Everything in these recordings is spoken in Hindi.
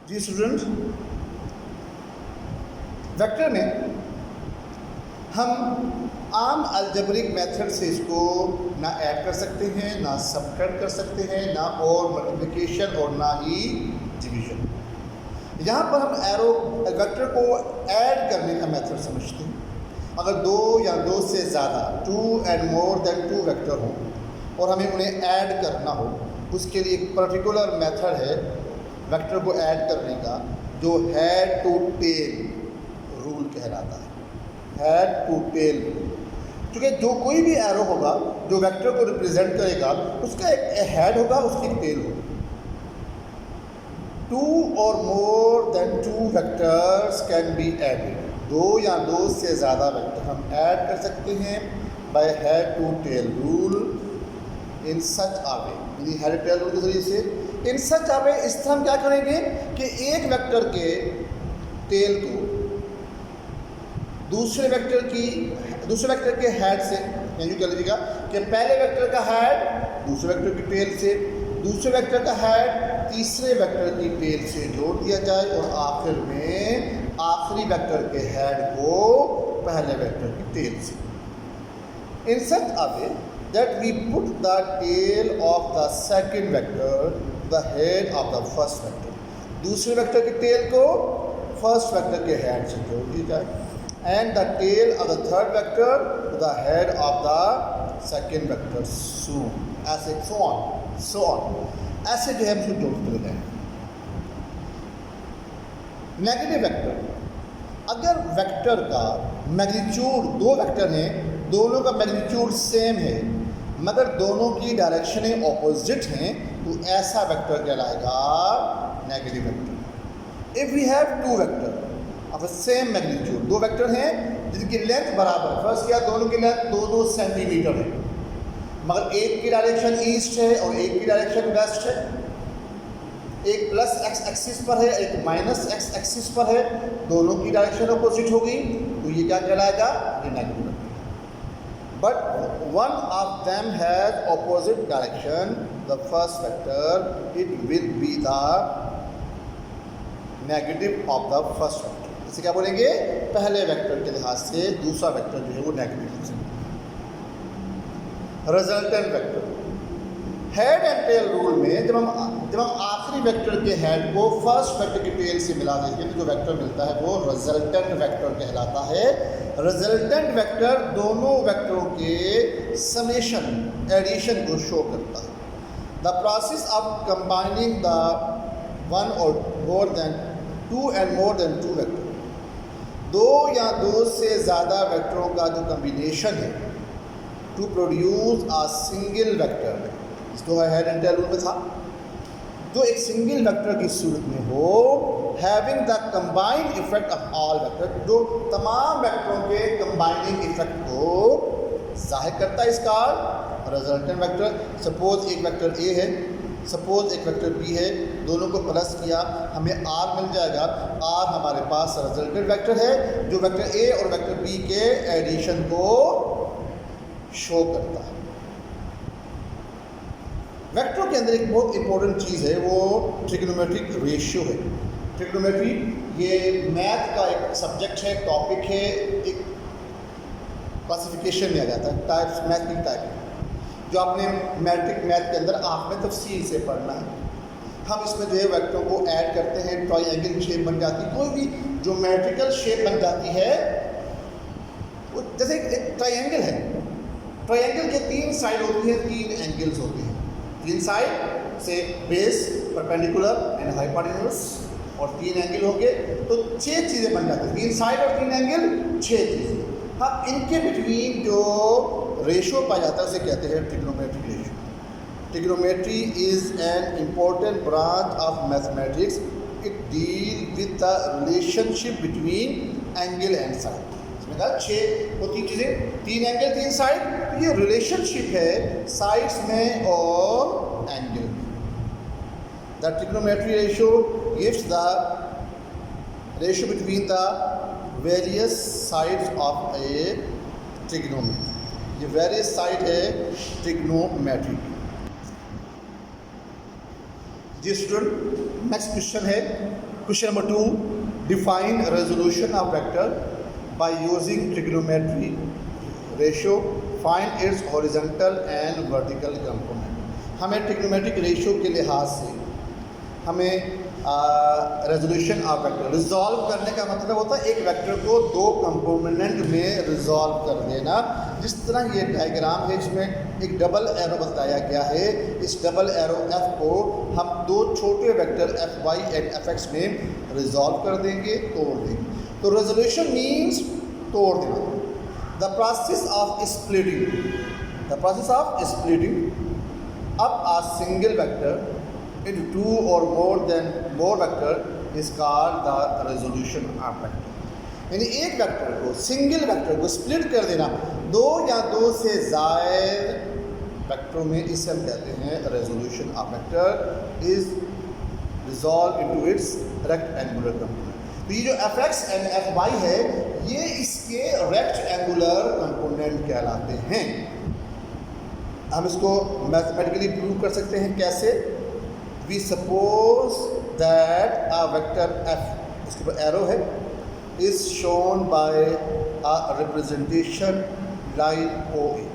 जी स्टूडेंट, वेक्टर में हम आम अलजेब्रिक मेथड से इसको ना ऐड कर सकते हैं, ना सबट्रैक्ट कर सकते हैं, ना और मल्टीप्लिकेशन और ना ही डिवीजन। यहाँ पर हम एरो वेक्टर को ऐड करने का मेथड समझते हैं। अगर दो या दो से ज़्यादा 2 and more than 2 वेक्टर हों और हमें उन्हें ऐड करना हो, उसके लिए एक पर्टिकुलर मेथड है वेक्टर को ऐड करने का, जो हेड टू टेल रूल कहलाता है। हेड टू टेल, क्योंकि जो कोई भी एरो होगा जो वेक्टर को रिप्रेजेंट करेगा, उसका एक हेड होगा, उसकी एक टेल होगी। 2 or more than 2 vectors can be added. दो या दो से ज़्यादा वेक्टर हम ऐड कर सकते हैं by head to tail rule in such a way, यानी हेड टेल रूल के जरिए से। इन सच आ वे, इस तरह हम क्या करेंगे कि एक वेक्टर के टेल को दूसरे वेक्टर के हेड से, यानी कह लीजिएगा कि पहले वेक्टर का हेड दूसरे वेक्टर की टेल से, दूसरे वेक्टर का हेड तीसरे वेक्टर की टेल से जोड़ दिया जाए और आखिर में आखिरी वेक्टर के हेड को पहले वेक्टर की टेल से। इन सच अ वे that we put the tail of the second vector to the head of the first vector। दूसरे वेक्टर की टेल को फर्स्ट वेक्टर के हेड से जोड़ दी जाए, and the tail of the third vector to the head of the second vector, so on ऐसे जो है हम जोड़ते हैं। नेगेटिव वेक्टर, अगर वेक्टर का मैग्नीट्यूड, दो वेक्टर हैं, दोनों का मैग्नीट्यूड सेम है मगर दोनों की डायरेक्शनें ऑपोजिट हैं, तो ऐसा वेक्टर कहलाएगा negative vector. If we have 2 vector of same magnitude, दो वेक्टर हैं जिनकी लेंथ बराबर, फर्स्ट किया दोनों की लेंथ 2-2 सेंटीमीटर है, मगर एक की डायरेक्शन ईस्ट है और एक की डायरेक्शन वेस्ट है, एक प्लस एक्स एक्सिस पर है, एक माइनस एक्स एक्सिस पर है, दोनों की डायरेक्शन अपोजिट होगी, तो ये क्या कहलाएगा? ये negative vector. But one of them has opposite direction, the first vector, it will be the negative of the first vector. इसे क्या बोलेंगे? पहले वेक्टर के लिहाज से दूसरा वेक्टर जो है वो नेगेटिव है। Resultant vector, head and tail rule में जब हम आखिरी वेक्टर के हेड को फर्स्ट वेक्टर की टेल से मिला देंगे तो जो वेक्टर मिलता है वो रिजल्टेंट वेक्टर कहलाता है। रिजल्टेंट वेक्टर दोनों वेक्टरों के समेशन, एडिशन को शो करता है। The process of combining the one और more than 2 and more than 2 vector, दो या दो से ज़्यादा वेक्टरों का जो कम्बिनेशन है to produce a single vector, इसको हेड एंड टेल रूल में था, जो एक सिंगल वेक्टर की सूरत में हो, having the combined effect of all vector, जो तमाम वेक्टरों के कंबाइनिंग इफेक्ट को जाहिर करता है, इसका रिजल्टेंट वेक्टर। सपोज एक वेक्टर ए है, सपोज एक वेक्टर बी है, दोनों को प्लस किया हमें आर मिल जाएगा। आर हमारे पास रिजल्टेंट वेक्टर है जो वेक्टर ए और वेक्टर बी के एडिशन को शो करता है। वेक्टर के अंदर एक बहुत इंपॉर्टेंट चीज़ है, वो ट्रिग्नोमेट्रिक रेशियो है। ट्रिग्नोमेट्री ये मैथ का एक सब्जेक्ट है, टॉपिक है, एक क्लासिफिकेशन लिया जाता है, टाइप्स, मैथ की टाइप, जो आपने मैट्रिक मैथ के अंदर आपने तफसील से पढ़ना है। हम इसमें जो है वेक्टरों को ऐड करते हैं, ट्रायंगल शेप बन जाती है, कोई भी ज्योमेट्रिकल शेप बन जाती है। वो जैसे एक ट्रायंगल है, ट्रायंगल के 3 साइड होती है, 3 एंगल्स होते हैं। 3 साइड से बेस, परपेंडिकुलर एंड हाइपोटेन्यूज, और 3 एंगल होंगे तो 6 चीज़ें बन जाती हैं। 3 साइड और 3 एंगल, 6 चीज़ें। हाँ, इनके बिटवीन जो रेशो पाया जाता है उसे कहते हैं trigonometric ratio. Trigonometry is an important branch of mathematics. It deal with the relationship between angle and side. इसमें कहा 6 होती चीज़ें, 3 एंगल 3 साइड, तो ये रिलेशनशिप है साइड्स में और एंगल में। The trigonometry ratio gives the ratio between the various sides of A trigonometry. ये वेरियस साइड है ट्रिग्नोमेट्री। जी स्टूडेंट, नेक्स्ट क्वेश्चन है Question number 2, define resolution of vector by using trigonometry ratio. Find its horizontal and vertical component. हमें ट्रिग्नोमेट्रिक रेशियो के लिहाज से हमें रेजोल्यूशन ऑफ वेक्टर रिजॉल्व करने का मतलब होता है एक वेक्टर को दो कंपोनेंट में रिजॉल्व कर देना। जिस तरह ये डायग्राम है इसमें एक डबल एरो बताया गया है। इस डबल एरो एफ को हम दो छोटे vector F Y and F X में रिजॉल्व कर देंगे, तोड़ देंगे। तो रेजोल्यूशन मीन्स तोड़ देना। The process of splitting up a single vector into two or more vector is called the resolution of vector। यानी एक वेक्टर को, सिंगल वेक्टर को स्प्लिट कर देना दो या दो से ज़ायद वेक्टरों में, इसे हम कहते हैं resolution of vector is resolve into its rectangular component. तो ये जो F X and F Y है ये इसके रेक्टेंगुलर कंपोनेंट कहलाते हैं। हम इसको मैथमेटिकली प्रूव कर सकते हैं कैसे। We suppose that a vector F, इसके ऊपर एरो है, is shown by a representation line O A.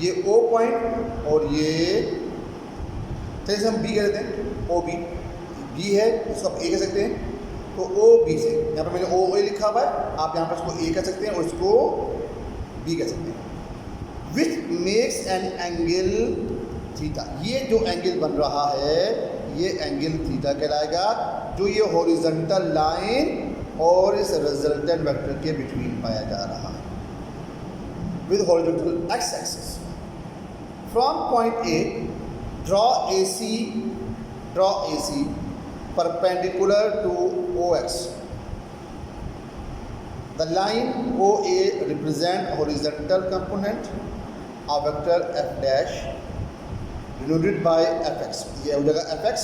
ये ओ पॉइंट और ये जैसे हम बी कहते हैं ओ बी है, इसको आप ए कह सकते हैं। तो ओ बी से यहाँ पर मैंने ओ ए लिखा हुआ है, आप यहाँ पर इसको ए कह सकते हैं और इसको बी कह सकते हैं। Which makes an angle theta. ये जो एंगल बन रहा है ये एंगल थीटा कहलाएगा, जो ये हॉरिजॉन्टल लाइन और इस रिजल्टेंट वेक्टर के बिटवीन पाया जा रहा है with horizontal X axis. From point A draw A C perpendicular to O X. The line O A represent horizontal component a vector f dash denoted by fx। ये हो जाएगा fx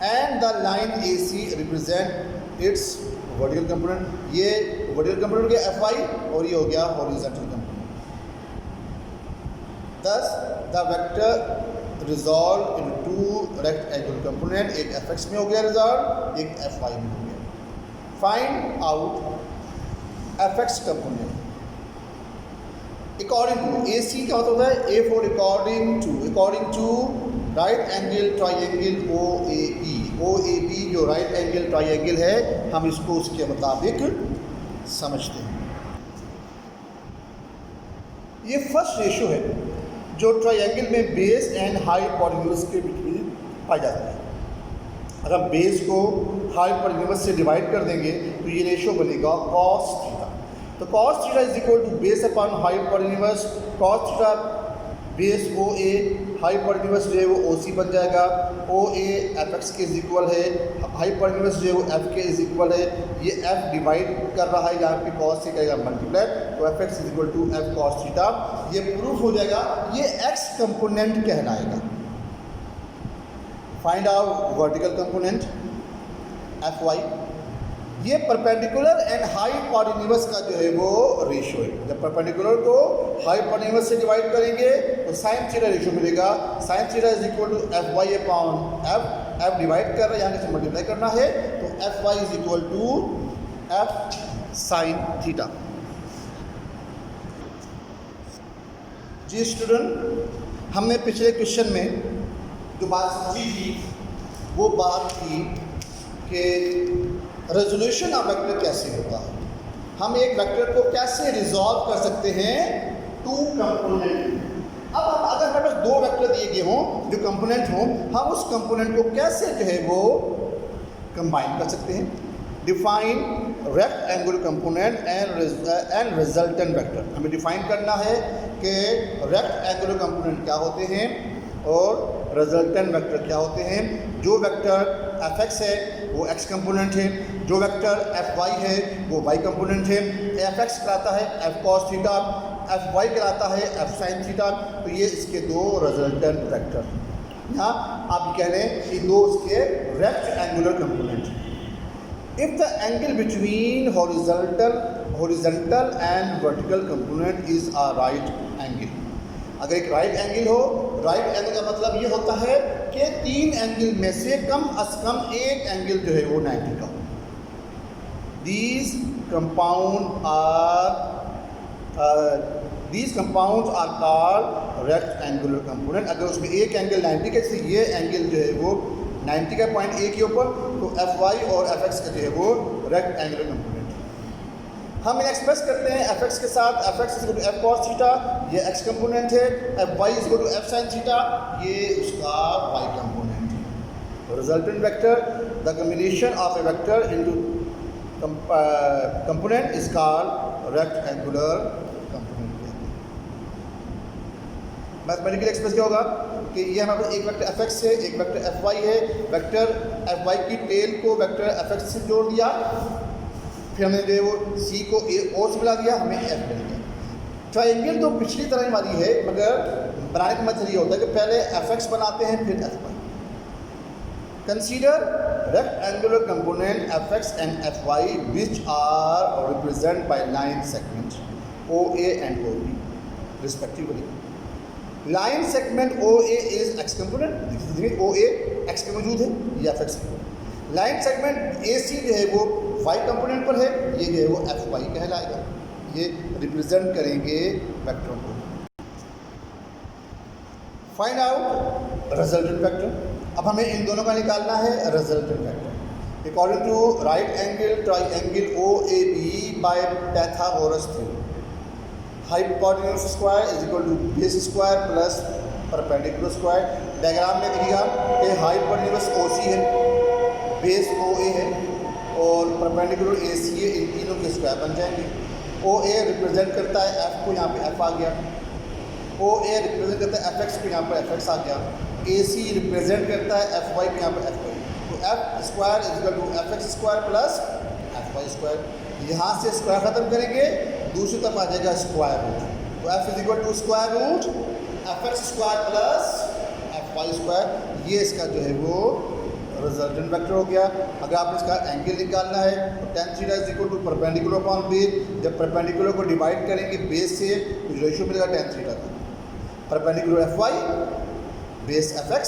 and the line AC represent its vertical component। ये vertical component हो गया fy और ये हो गया horizontal component। thus the vector resolve into two rectangular component, एक fx में हो गया रिजॉल्व, एक fy में हो गया। find out fx component according to. A C का मतलब होता है A for according to right angle triangle O A B जो राइट एंगल ट्राइंगल है हम इसको उसके मुताबिक समझते हैं। ये फर्स्ट रेशियो है जो ट्राइंगल में बेस एंड हाइपोटेन्यूज के बिटवीन पाया जाता है। अगर हम बेस को हाइपोटेन्यूज से डिवाइड कर देंगे तो ये रेशियो बनेगा कॉस थीटा। तो cos theta is equal to base upon hypotenuse. Cos theta base O A, hypotenuse जो है वो ओ सी बन जाएगा। ओ ए एफ एक्स के इज इक्वल है, हाइपोटेन्यूज जो है वो एफ के इज इक्वल है। ये एफ डिवाइड कर रहा है यहाँ पे कॉस से करेगा मल्टीप्लाई, तो F X is equal to F cos theta. ये प्रूफ हो जाएगा, ये एक्स कंपोनेंट कहलाएगा। Find out vertical component F Y. ये परपेंडिकुलर एंड हाइपोटेन्यूज का जो है वो रेशियो है। जब परपेंडिकुलर को हाइपोटेन्यूज से डिवाइड करेंगे तो साइन थीटा रेशियो मिलेगा। Sine theta is equal to F Y upon F divide कर रहा है, यहाँ से मल्टीप्लाई करना है, तो F Y is equal to F sine theta. जी स्टूडेंट, हमने पिछले क्वेश्चन में जो बात समझी थी वो बात थी कि रेजोल्यूशन ऑफ वेक्टर कैसे होता है। हम एक वेक्टर को कैसे रिजॉल्व कर सकते हैं टू कंपोनेंट। अब अगर हमारे पास दो वेक्टर दिए गए हों जो कंपोनेंट हों, हम उस कंपोनेंट को कैसे जो है वो कंबाइन कर सकते हैं। Define rectangular component and resultant vector. हमें डिफाइन करना है कि रेक्टेंगुलर कंपोनेंट क्या होते हैं और रिजल्टेंट वेक्टर क्या होते हैं। जो वेक्टर एफ एक्स है वो एक्स कंपोनेंट है, जो वेक्टर एफ वाई है वो वाई कंपोनेंट है। एफ एक्स कहलाता है F cos theta, F Y कहलाता है एफ साइन थीटा। तो ये इसके दो रिजल्टेंट वेक्टर। यहाँ आप कह रहे हैं कि दो इसके rectangular component. If the angle between horizontal and vertical component is a right angle. अगर एक राइट एंगल हो, राइट एंगल का मतलब ये होता है कि 3 एंगल में से कम अज कम एक एंगल जो है वो 90 का हो। These compounds are called rectangular component। अगर उसमें एक एंगल 90 का, जैसे ये एंगल जो है वो 90 का पॉइंट ए के ऊपर, तो Fy और Fx का जो है वो रेक्टेंगुलर कंपोनेंट। हम इन्हें एक्सप्रेस करते हैं Fx के साथ, Fx is equal to F cos theta, ये x कंपोनेंट है, Fy is equal to F sin theta, ये उसका y कंपोनेंट है। Resultant vector, the combination of a vector into component is called rectangular component. Mathematical express क्या होगा कि ये हमारे पास एक वेक्टर Fx है, एक वेक्टर Fy है, वेक्टर Fy की टेल को वेक्टर Fx से जोड़ दिया, फिर हमने जो है वो C को O से मिला दिया, हमें F मिल गया। ट्रायंगल तो पिछली तरह वाली है, मगर बनाने का मतलब ये होता है कि पहले Fx बनाते हैं फिर Fy। Consider rectangular component Fx and Fy which are represent by line segment OA and OB respectively. Line segment OA is x component, OA x पे मौजूद है, ये Fx है। लाइन सेगमेंट AC जो है वो y कंपोनेंट पर है, ये जो है वो Fy कहलाएगा। ये रिप्रेजेंट करेंगे वेक्टरों को। Find out resultant vector. अब हमें इन दोनों का निकालना है resultant vector according to right angle triangle OAB by Pythagoras theorem. Hypotenuse square is equal to base square plus perpendicular square. Diagram में देखिएगा कि हाइपोटेन्यूज OC है, बेस OA है और परपेंडिकुलर AC है, इन तीनों के स्क्वायर बन जाएंगे। OA रिप्रेजेंट करता है F को, यहाँ पे F आ गया। OA रिप्रेजेंट करता है Fx को, यहाँ पर Fx आ गया। AC रिप्रेजेंट करता है Fy को, यहाँ पर Fy। तो F square is equal to Fx square plus Fy square. यहाँ से स्क्वायर ख़त्म करेंगे, दूसरी तरफ आ जाएगा स्क्वायर रूट। तो F is equal to square root Fx square plus Fy square. ये इसका जो है वो रिजल्टेंट वेक्टर हो गया। अगर आपने इसका एंगल निकालना है तो tan theta is equal to perpendicular upon base. जब परपेंडिकुलर को डिवाइड करेंगे बेस से तो रेशियो मिलेगा tan थीटा का। Perpendicular Fy base Fx,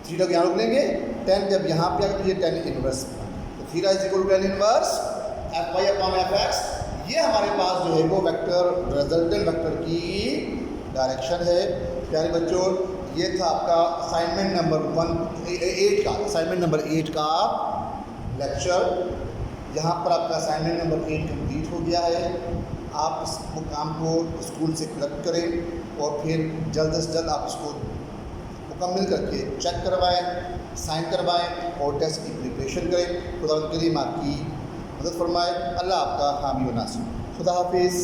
theta को यहाँ रोक लेंगे, tan जब यहाँ पे आएगा तो ये tan इनवर्स, तो theta is equal to tan inverse Fy upon Fx। ये हमारे पास जो है वो वेक्टर रिजल्टेंट वेक्टर की डायरेक्शन है। प्यारे बच्चों, ये था आपका असाइनमेंट नंबर 8 का, असाइनमेंट नंबर 8 का लेक्चर। यहाँ पर आपका असाइनमेंट नंबर 8 कंप्लीट हो गया है। आप इस काम को स्कूल से कलेक्ट करें और फिर जल्द से जल्द आप इसको मुकम्मल करके चेक करवाएं, साइन करवाएं और टेस्ट की प्रिपरेशन करें। खुदा करीम आपकी मदद फरमाए। अल्लाह आपका हामी व नासिर। खुदा हाफिज़।